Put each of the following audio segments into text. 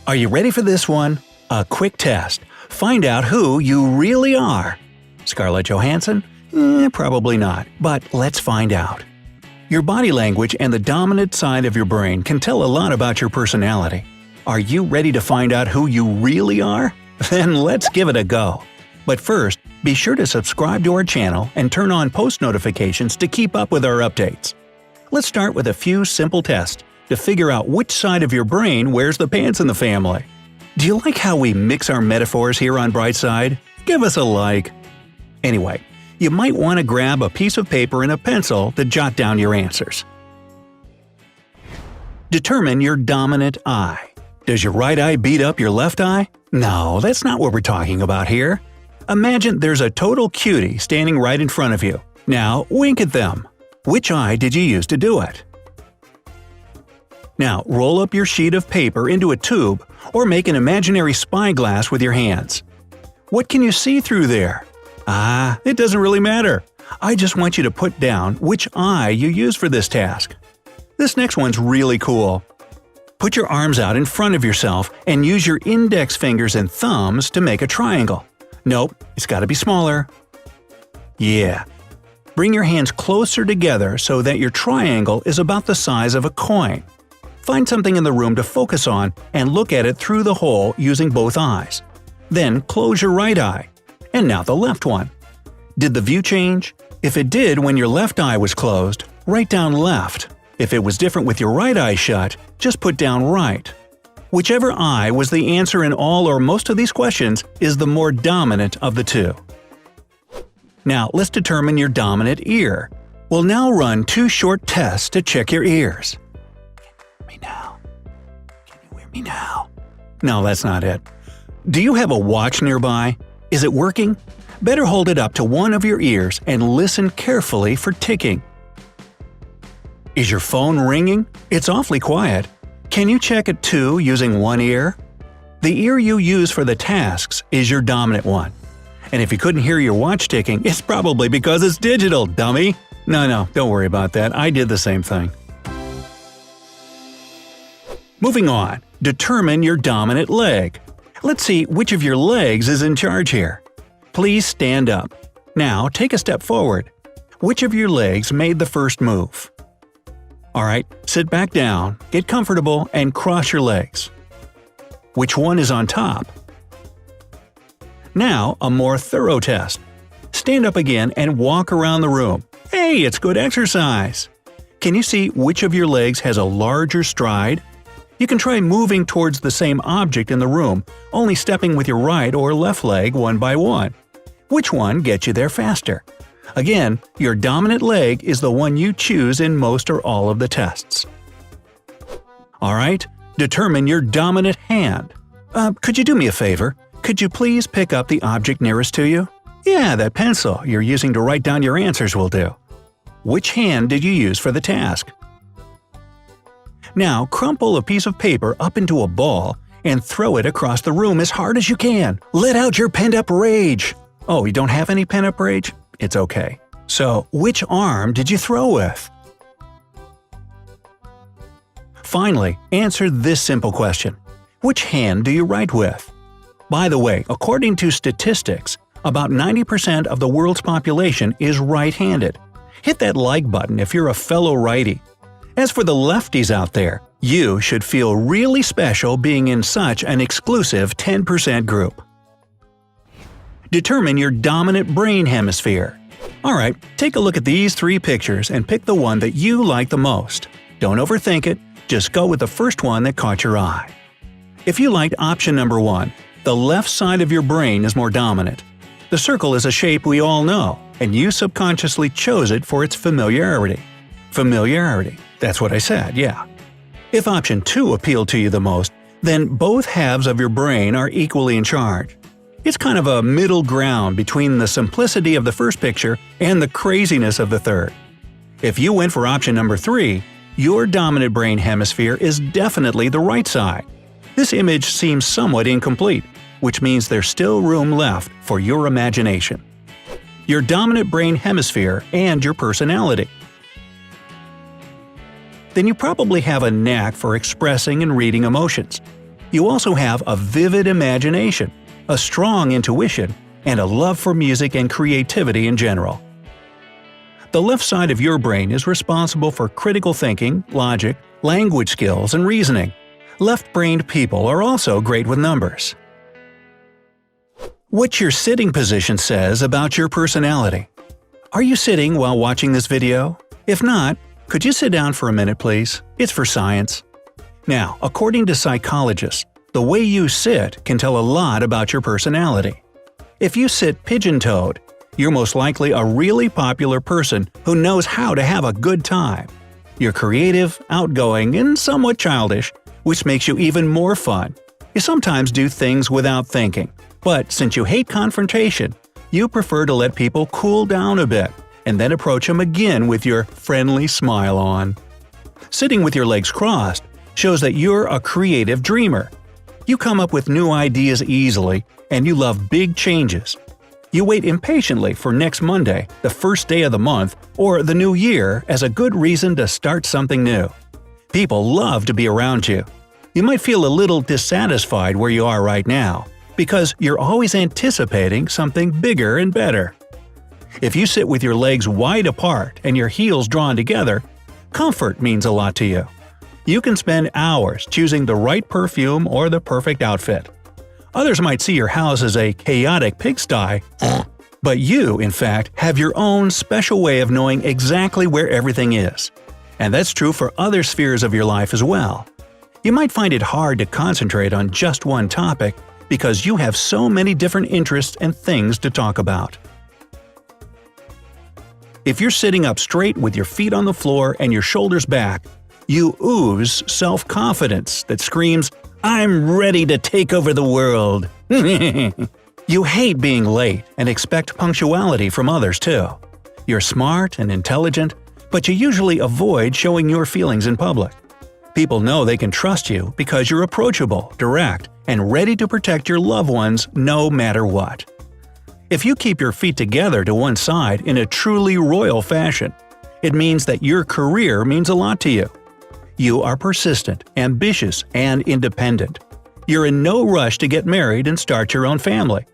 Are you ready for this one? A quick test. Find out who you really are. Scarlett Johansson? Probably not, but let's find out. Your body language and the dominant side of your brain can tell a lot about your personality. Are you ready to find out who you really are? Then let's give it a go. But first, be sure to subscribe to our channel and turn on post notifications to keep up with our updates. Let's start with a few simple tests to figure out which side of your brain wears the pants in the family. Do you like how we mix our metaphors here on Brightside? Give us a like. Anyway, you might want to grab a piece of paper and a pencil to jot down your answers. Determine your dominant eye. Does your right eye beat up your left eye? No, that's not what we're talking about here. Imagine there's a total cutie standing right in front of you. Now wink at them. Which eye did you use to do it? Now roll up your sheet of paper into a tube or make an imaginary spyglass with your hands. What can you see through there? It doesn't really matter. I just want you to put down which eye you use for this task. This next one's really cool. Put your arms out in front of yourself and use your index fingers and thumbs to make a triangle. Nope, it's got to be smaller. Yeah. Bring your hands closer together so that your triangle is about the size of a coin. Find something in the room to focus on and look at it through the hole using both eyes. Then close your right eye. And now the left one. Did the view change? If it did when your left eye was closed, write down left. If it was different with your right eye shut, just put down right. Whichever eye was the answer in all or most of these questions is the more dominant of the two. Now let's determine your dominant ear. We'll now run two short tests to check your ears. Can you hear me now? Can you hear me now? No, that's not it. Do you have a watch nearby? Is it working? Better hold it up to one of your ears and listen carefully for ticking. Is your phone ringing? It's awfully quiet. Can you check it too using one ear? The ear you use for the tasks is your dominant one. And if you couldn't hear your watch ticking, it's probably because it's digital, dummy! No, don't worry about that. I did the same thing. Moving on, determine your dominant leg. Let's see which of your legs is in charge here. Please stand up. Now take a step forward. Which of your legs made the first move? Alright, sit back down, get comfortable, and cross your legs. Which one is on top? Now, a more thorough test. Stand up again and walk around the room. Hey, it's good exercise! Can you see which of your legs has a larger stride? You can try moving towards the same object in the room, only stepping with your right or left leg one by one. Which one gets you there faster? Again, your dominant leg is the one you choose in most or all of the tests. Alright, determine your dominant hand. Could you do me a favor? Could you please pick up the object nearest to you? Yeah, that pencil you're using to write down your answers will do. Which hand did you use for the task? Now crumple a piece of paper up into a ball and throw it across the room as hard as you can. Let out your pent-up rage! Oh, you don't have any pent-up rage? It's okay. So, which arm did you throw with? Finally, answer this simple question. Which hand do you write with? By the way, according to statistics, about 90% of the world's population is right-handed. Hit that like button if you're a fellow righty. As for the lefties out there, you should feel really special being in such an exclusive 10% group. Determine your dominant brain hemisphere. Alright, take a look at these three pictures and pick the one that you like the most. Don't overthink it, just go with the first one that caught your eye. If you liked option number 1, the left side of your brain is more dominant. The circle is a shape we all know, and you subconsciously chose it for its familiarity. Familiarity. That's what I said, yeah. If option 2 appealed to you the most, then both halves of your brain are equally in charge. It's kind of a middle ground between the simplicity of the first picture and the craziness of the third. If you went for option number 3, your dominant brain hemisphere is definitely the right side. This image seems somewhat incomplete, which means there's still room left for your imagination. Your dominant brain hemisphere and your personality. Then you probably have a knack for expressing and reading emotions. You also have a vivid imagination, a strong intuition, and a love for music and creativity in general. The left side of your brain is responsible for critical thinking, logic, language skills, and reasoning. Left-brained people are also great with numbers. What your sitting position says about your personality. Are you sitting while watching this video? If not, could you sit down for a minute, please? It's for science. Now, according to psychologists, the way you sit can tell a lot about your personality. If you sit pigeon-toed, you're most likely a really popular person who knows how to have a good time. You're creative, outgoing, and somewhat childish, which makes you even more fun. You sometimes do things without thinking, but since you hate confrontation, you prefer to let people cool down a bit and then approach them again with your friendly smile on. Sitting with your legs crossed shows that you're a creative dreamer. You come up with new ideas easily, and you love big changes. You wait impatiently for next Monday, the first day of the month, or the new year as a good reason to start something new. People love to be around you. You might feel a little dissatisfied where you are right now, because you're always anticipating something bigger and better. If you sit with your legs wide apart and your heels drawn together, comfort means a lot to you. You can spend hours choosing the right perfume or the perfect outfit. Others might see your house as a chaotic pigsty, but you, in fact, have your own special way of knowing exactly where everything is. And that's true for other spheres of your life as well. You might find it hard to concentrate on just one topic because you have so many different interests and things to talk about. If you're sitting up straight with your feet on the floor and your shoulders back, you ooze self-confidence that screams, "I'm ready to take over the world." You hate being late and expect punctuality from others too. You're smart and intelligent, but you usually avoid showing your feelings in public. People know they can trust you because you're approachable, direct, and ready to protect your loved ones no matter what. If you keep your feet together to one side in a truly royal fashion, it means that your career means a lot to you. You are persistent, ambitious, and independent. You're in no rush to get married and start your own family.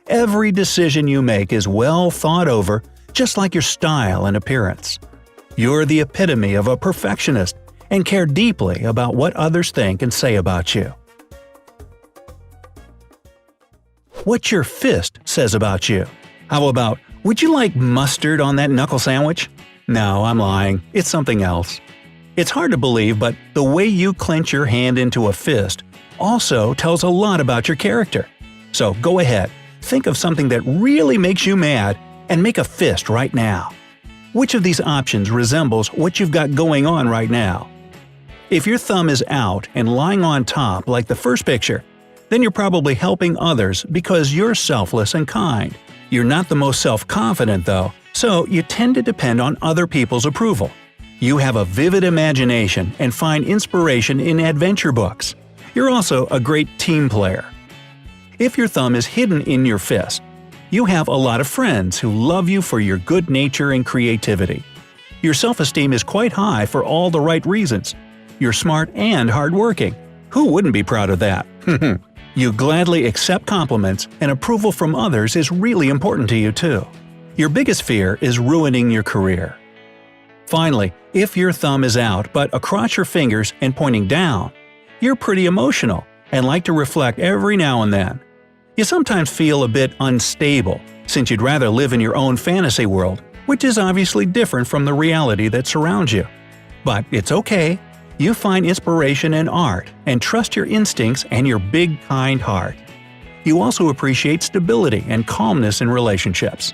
Every decision you make is well thought over, just like your style and appearance. You're the epitome of a perfectionist and care deeply about what others think and say about you. What your fist says about you. How about, "Would you like mustard on that knuckle sandwich?" No, I'm lying. It's something else. It's hard to believe, but the way you clench your hand into a fist also tells a lot about your character. So go ahead, think of something that really makes you mad and make a fist right now. Which of these options resembles what you've got going on right now? If your thumb is out and lying on top like the first picture, then you're probably helping others because you're selfless and kind. You're not the most self-confident though, so you tend to depend on other people's approval. You have a vivid imagination and find inspiration in adventure books. You're also a great team player. If your thumb is hidden in your fist, you have a lot of friends who love you for your good nature and creativity. Your self-esteem is quite high for all the right reasons. You're smart and hardworking. Who wouldn't be proud of that? You gladly accept compliments, and approval from others is really important to you too. Your biggest fear is ruining your career. Finally, if your thumb is out but across your fingers and pointing down, you're pretty emotional and like to reflect every now and then. You sometimes feel a bit unstable, since you'd rather live in your own fantasy world, which is obviously different from the reality that surrounds you. But it's okay. You find inspiration in art and trust your instincts and your big, kind heart. You also appreciate stability and calmness in relationships.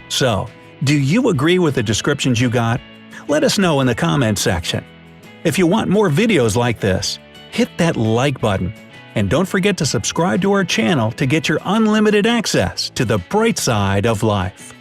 So, do you agree with the descriptions you got? Let us know in the comments section. If you want more videos like this, hit that like button. And don't forget to subscribe to our channel to get your unlimited access to the bright side of life.